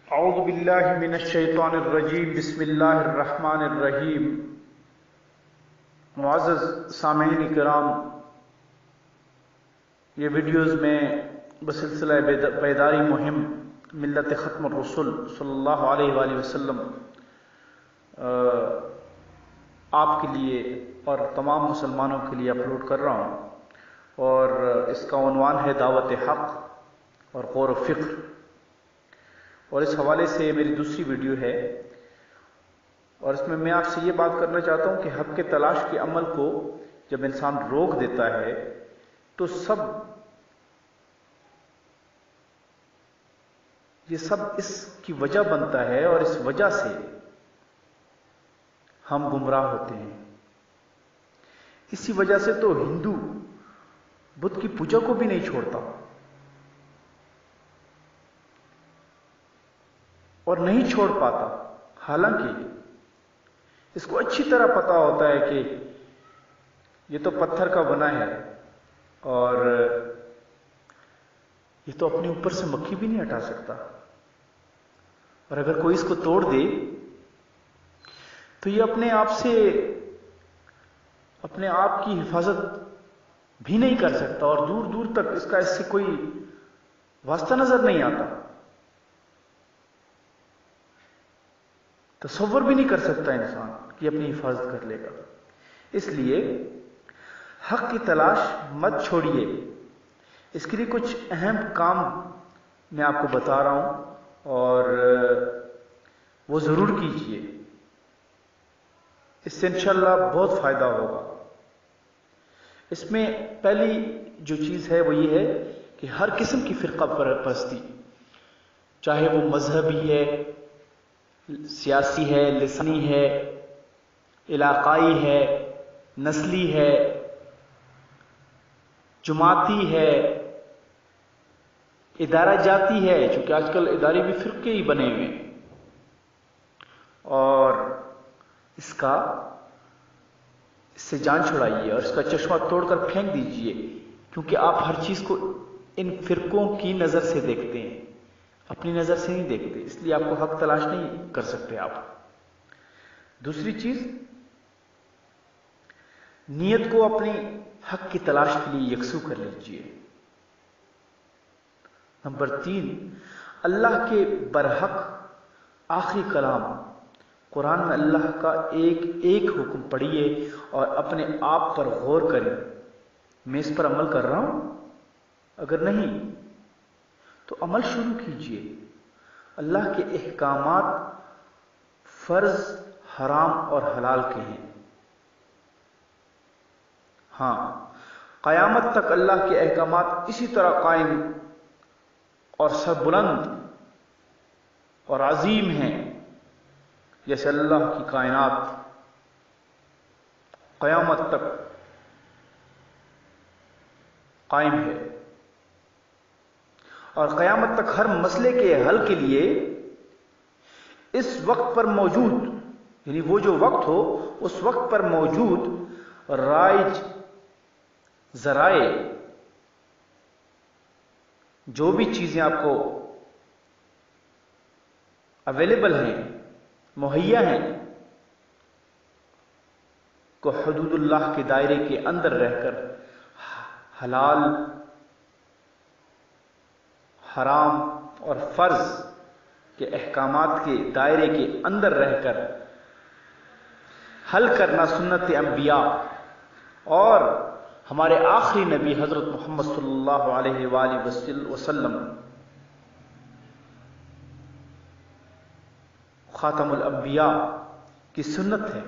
اعوذ باللہ من الشیطان الرجیم، بسم اللہ الرحمن الرحیم۔ معزز سامعین کرام، یہ ویڈیوز میں بسلسلہ بیداری مہم ملت ختم الرسل صلی اللہ علیہ وآلہ وسلم آپ کے لیے اور تمام مسلمانوں کے لیے اپلوڈ کر رہا ہوں، اور اس کا عنوان ہے دعوت حق اور غور و فکر، اور اس حوالے سے میری دوسری ویڈیو ہے، اور اس میں آپ سے یہ بات کرنا چاہتا ہوں کہ حق کے تلاش کے عمل کو جب انسان روک دیتا ہے تو یہ سب اس کی وجہ بنتا ہے، اور اس وجہ سے ہم گمراہ ہوتے ہیں۔ اسی وجہ سے تو ہندو بدھ کی پوجا کو بھی نہیں چھوڑتا، اور نہیں چھوڑ پاتا، حالانکہ اس کو اچھی طرح پتا ہوتا ہے کہ یہ تو پتھر کا بنا ہے، اور یہ تو اپنے اوپر سے مکھی بھی نہیں ہٹا سکتا، اور اگر کوئی اس کو توڑ دے تو یہ اپنے آپ کی حفاظت بھی نہیں کر سکتا، اور دور دور تک اس کا اس سے کوئی واسطہ نظر نہیں آتا، تصور بھی نہیں کر سکتا انسان کہ اپنی حفاظت کر لے گا۔ اس لیے حق کی تلاش مت چھوڑیے۔ اس کے لیے کچھ اہم کام میں آپ کو بتا رہا ہوں، اور وہ ضرور کیجیے، اس سے انشاءاللہ بہت فائدہ ہوگا۔ اس میں پہلی جو چیز ہے وہ یہ ہے کہ ہر قسم کی فرقہ پرستی، چاہے وہ مذہبی ہے، سیاسی ہے، لسانی ہے، علاقائی ہے، نسلی ہے، جماعتی ہے، ادارہ جاتی ہے، چونکہ آج کل ادارے بھی فرقے ہی بنے ہوئے ہیں، اور اس سے جان چھڑائیے اور اس کا چشمہ توڑ کر پھینک دیجئے، کیونکہ آپ ہر چیز کو ان فرقوں کی نظر سے دیکھتے ہیں، اپنی نظر سے نہیں دیکھتے، اس لیے آپ کو حق تلاش نہیں کر سکتے آپ۔ دوسری چیز، نیت کو اپنی حق کی تلاش کے لیے یکسو کر لیجئے۔ نمبر 3، اللہ کے برحق آخری کلام قرآن میں اللہ کا ایک ایک حکم پڑھیے اور اپنے آپ پر غور کریں، میں اس پر عمل کر رہا ہوں؟ اگر نہیں تو عمل شروع کیجئے۔ اللہ کے احکامات فرض، حرام اور حلال کے ہیں۔ ہاں، قیامت تک اللہ کے احکامات اسی طرح قائم اور سربلند اور عظیم ہیں جیسے اللہ کی کائنات قیامت تک قائم ہے، اور قیامت تک ہر مسئلے کے حل کے لیے اس وقت پر موجود، یعنی وہ جو وقت ہو اس وقت پر موجود رائج ذرائع، جو بھی چیزیں آپ کو اویلیبل ہیں، مہیا ہیں، کو حدود اللہ کے دائرے کے اندر رہ کر حلال، حرام اور فرض کے احکامات کے دائرے کے اندر رہ کر حل کرنا سنت انبیاء اور ہمارے آخری نبی حضرت محمد صلی اللہ علیہ وآلہ وسلم خاتم الانبیاء کی سنت ہے۔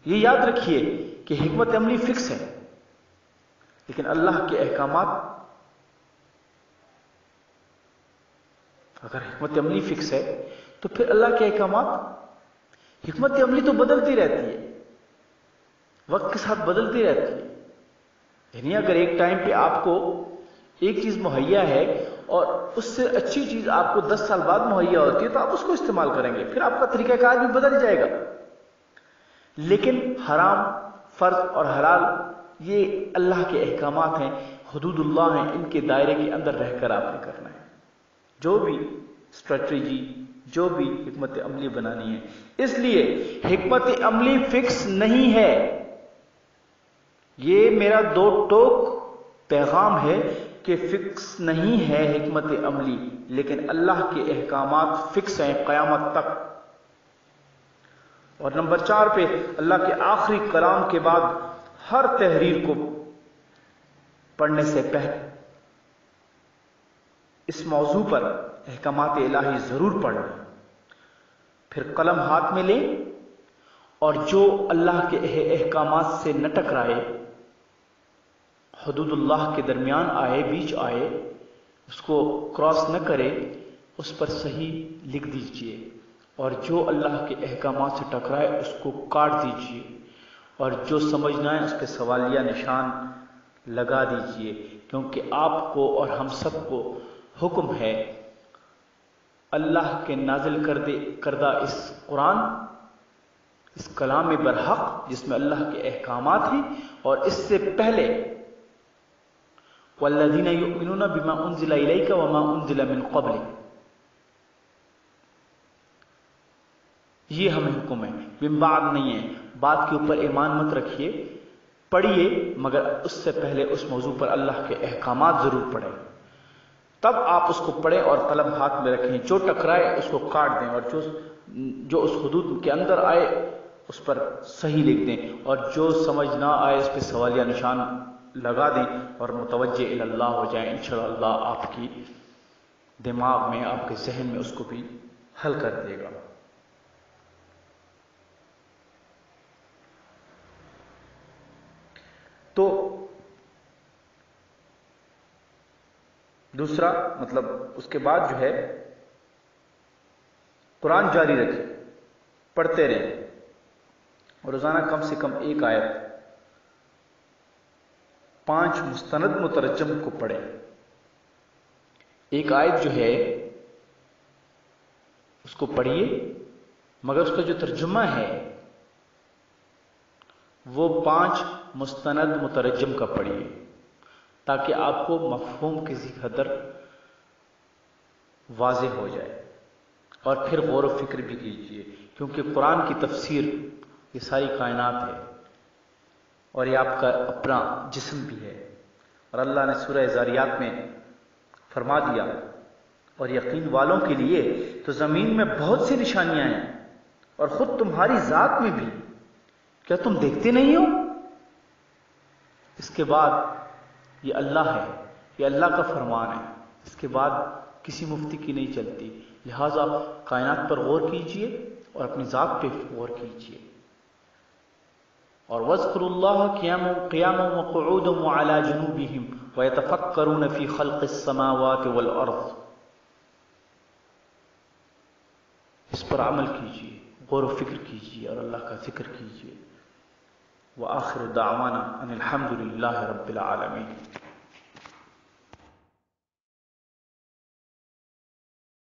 یہ یاد رکھیے کہ حکمت عملی فکس ہے، لیکن اللہ کے احکامات، اگر حکمت عملی فکس ہے تو پھر اللہ کے احکامات، حکمت عملی تو بدلتی رہتی ہے، وقت کے ساتھ بدلتی رہتی ہے، یعنی اگر ایک ٹائم پہ آپ کو ایک چیز مہیا ہے اور اس سے اچھی چیز آپ کو 10 سال بعد مہیا ہوتی ہے تو آپ اس کو استعمال کریں گے، پھر آپ کا طریقہ کار بھی بدل جائے گا۔ لیکن حرام، فرض اور حلال یہ اللہ کے احکامات ہیں، حدود اللہ ہیں، ان کے دائرے کے اندر رہ کر آپ نے کرنا ہے۔ جو بھی اسٹریٹجی، جو بھی حکمت عملی بنانی ہے. اس لیے حکمت عملی فکس نہیں ہے. یہ میرا دو ٹوک پیغام ہے کہ فکس نہیں ہے حکمت عملی، لیکن اللہ کے احکامات فکس ہیں قیامت تک. اور نمبر 4 پہ اللہ کے آخری کلام کے بعد ہر تحریر کو پڑھنے سے پہلے اس موضوع پر احکامات الہی ضرور پڑھ لیں، پھر قلم ہاتھ میں لیں اور جو اللہ کے احکامات سے نہ ٹکرائے، حدود اللہ کے درمیان آئے، بیچ آئے، اس کو کراس نہ کرے، اس پر صحیح لکھ دیجئے، اور جو اللہ کے احکامات سے ٹکرائے اس کو کاٹ دیجئے، اور جو سمجھ نہ آئے اس پہ سوالیہ نشان لگا دیجئے. کیونکہ آپ کو اور ہم سب کو حکم ہے اللہ کے نازل کردہ اس قرآن، اس کلام برحق جس میں اللہ کے احکامات ہیں، اور اس سے پہلے والذین یؤمنون بما انزل الیک وما انزل من قبلک، یہ ہمیں حکم ہے، من بعد نہیں ہے. بات کے اوپر ایمان مت رکھیے، پڑھیے، مگر اس سے پہلے اس موضوع پر اللہ کے احکامات ضرور پڑھیں، تب آپ اس کو پڑھیں اور قلم ہاتھ میں رکھیں. جو ٹکرائے اس کو کاٹ دیں، اور جو اس حدود کے اندر آئے اس پر صحیح لکھ دیں، اور جو سمجھ نہ آئے اس پہ سوالیہ نشان لگا دیں اور متوجہ الی اللہ ہو جائیں. انشاءاللہ آپ کی دماغ میں، آپ کے ذہن میں اس کو بھی حل کر دے گا. تو دوسرا مطلب اس کے بعد جو ہے قرآن جاری رکھیں، پڑھتے رہیں، اور روزانہ کم سے کم ایک آیت 5 مستند مترجم کو پڑھیں. ایک آیت جو ہے اس کو پڑھیے، مگر اس کا جو ترجمہ ہے وہ 5 مستند مترجم کا پڑھیے، تاکہ آپ کو مفہوم کسی قدر واضح ہو جائے. اور پھر غور و فکر بھی کیجیے، کیونکہ قرآن کی تفسیر یہ ساری کائنات ہے، اور یہ آپ کا اپنا جسم بھی ہے. اور اللہ نے سورہ ذاریات میں فرما دیا، اور یقین والوں کے لیے تو زمین میں بہت سی نشانیاں ہیں، اور خود تمہاری ذات میں بھی، کیا تم دیکھتے نہیں ہو؟ اس کے بعد یہ اللہ ہے، یہ اللہ کا فرمان ہے، اس کے بعد کسی مفتی کی نہیں چلتی. لہٰذا کائنات پر غور کیجئے اور اپنی ذات پہ غور کیجئے. اور وَاذْكُرُوا اللَّهَ قِيَامًا وَقُعُودًا وَعَلَى جُنُوبِهِمْ وَيَتَفَكَّرُونَ فِي خَلْقِ السَّمَاوَاتِ وَالْأَرْضِ. اس پر عمل کیجئے، غور و فکر کیجئے اور اللہ کا ذکر کیجئے. وآخر دعوانا ان الحمد للہ رب العالمین.